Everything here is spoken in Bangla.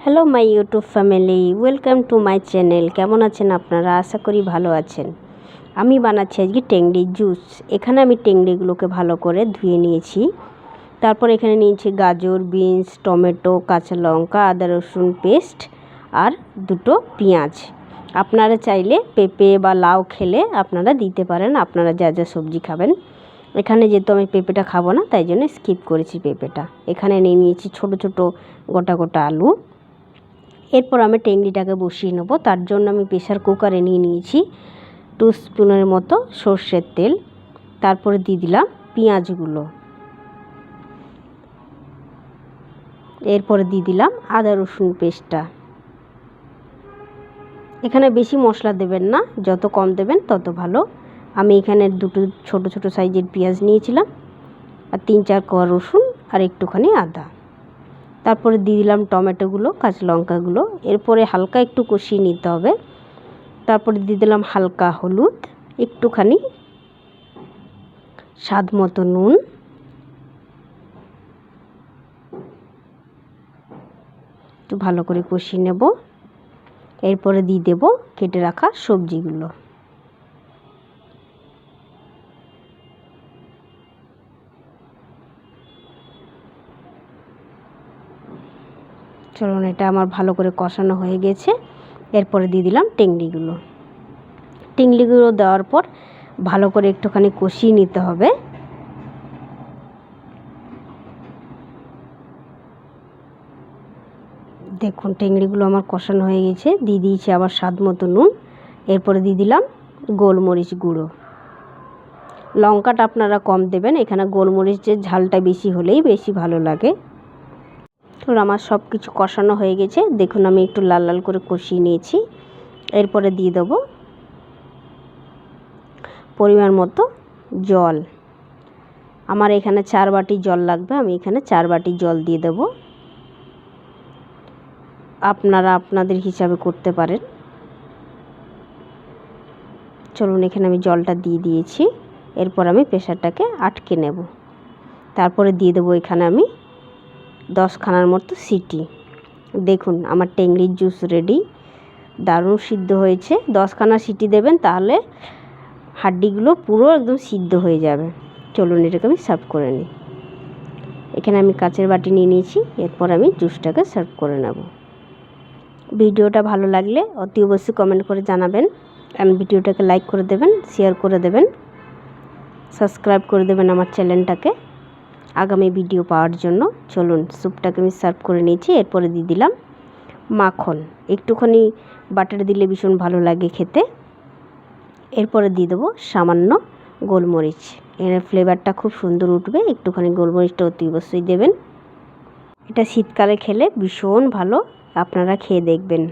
Hello my YouTube family, welcome to my channel. কেমন আছেন আপনারা? আশা করি ভালো আছেন। আমি বানাচ্ছি আজকে টেংরির জুস। এখানে আমি টেংরিগুলোকে ভালো করে ধুয়ে নিয়েছি। তারপর এখানে নিয়েছি গাজর, বিনস, টমেটো, কাঁচা লঙ্কা, আদা রসুন পেস্ট আর দুটো পেঁয়াজ। আপনারা চাইলে পেঁপে বা লাউ খেলে আপনারা দিতে পারেন, আপনারা যা যা সবজি খাবেন। এখানে যেহেতু আমি পেঁপেটা খাবো না, তাই জন্য স্কিপ করেছি পেঁপেটা। এখানে নিয়ে নিয়েছি ছোটো ছোটো গোটা গোটা আলু। এরপর আমি টেংরিটাকে বসিয়ে নেবো। তার জন্য আমি প্রেসার কুকারে নিয়ে নিয়েছি 2 স্পুনের মতো সর্ষের তেল। তারপরে দিয়ে দিলাম পেঁয়াজগুলো। এরপরে দিয়ে দিলাম আদা রসুন পেস্টটা। এখানে বেশি মশলা দেবেন না, যত কম দেবেন তত ভালো। আমি এখানে দুটো ছোট ছোট সাইজের পেঁয়াজ নিয়েছিলাম আর 3-4 কোয়া রসুন আর একটুখানি আদা। তারপরে দিয়ে দিলাম টমেটোগুলো, কাঁচা লঙ্কাগুলো। এরপরে হালকা একটু কষিয়ে নিতে হবে। তারপরে দিয়ে দিলাম হালকা হলুদ, একটুখানি স্বাদ মতো নুন, একটু ভালো করে কষিয়ে নেব। এরপরে দিয়ে দেব কেটে রাখা সবজিগুলো। চলুন, এটা আমার ভালো করে কষানো হয়ে গেছে। এরপরে দিয়ে দিলাম টেংরিগুলো। টেংরিগুলো দেওয়ার পর ভালো করে একটুখানি কষিয়ে নিতে হবে। দেখুন, টেংরিগুলো আমার কষানো হয়ে গেছে। দিয়ে দিয়েছি আবার স্বাদ মতো নুন। এরপরে দিয়ে দিলাম গোলমরিচ গুঁড়ো। লঙ্কাটা আপনারা কম দেবেন, এখানে গোলমরিচের ঝালটা বেশি হলেই বেশি ভালো লাগে। তো আমার সব কিছু কষানো হয়ে গেছে। দেখুন, আমি একটু লাল লাল করে কষিয়ে নিয়েছি। এরপরে দিয়ে দেবো পরিমাণ মতো জল। আমার এখানে 4 বাটি জল লাগবে, আমি এখানে 4 বাটি জল দিয়ে দেবো। আপনারা আপনাদের হিসাবে করতে পারেন। চলুন, এখানে আমি জলটা দিয়ে দিয়েছি। এরপর আমি প্রেসারটাকে আটকে নেব। তারপরে দিয়ে দেবো এখানে আমি 10খানার মতো সিটি। দেখুন, আমার টেংরির জুস রেডি। দারুণ সিদ্ধ হয়েছে। 10খানা সিটি দেবেন, তাহলে হাড্ডিগুলো পুরো একদম সিদ্ধ হয়ে যাবে। চলুন, এটাকে আমি সার্ভ করে নিই। এখানে আমি কাচের বাটি নিয়ে নিয়েছি। এরপর আমি জুসটাকে সার্ভ করে নেব। ভিডিওটা ভালো লাগলে অতি অবশ্যই কমেন্ট করে জানাবেন। আর ভিডিওটাকে লাইক করে দেবেন, শেয়ার করে দেবেন, সাবস্ক্রাইব করে দেবেন আমার চ্যানেলটাকে আগামী ভিডিও পাওয়ার জন্য। চলুন, স্যুপটাকে আমি সার্ভ করে নিয়েছি। এরপরে দিয়ে দিলাম মাখন। একটুখানি বাটার দিলে ভীষণ ভালো লাগে খেতে। এরপরে দিয়ে দেবো সামান্য গোলমরিচ। এর ফ্লেভারটা খুব সুন্দর উঠবে। একটুখানি গোলমরিচটা অতি অবশ্যই দেবেন। এটা শীতকালে খেলে ভীষণ ভালো, আপনারা খেয়ে দেখবেন।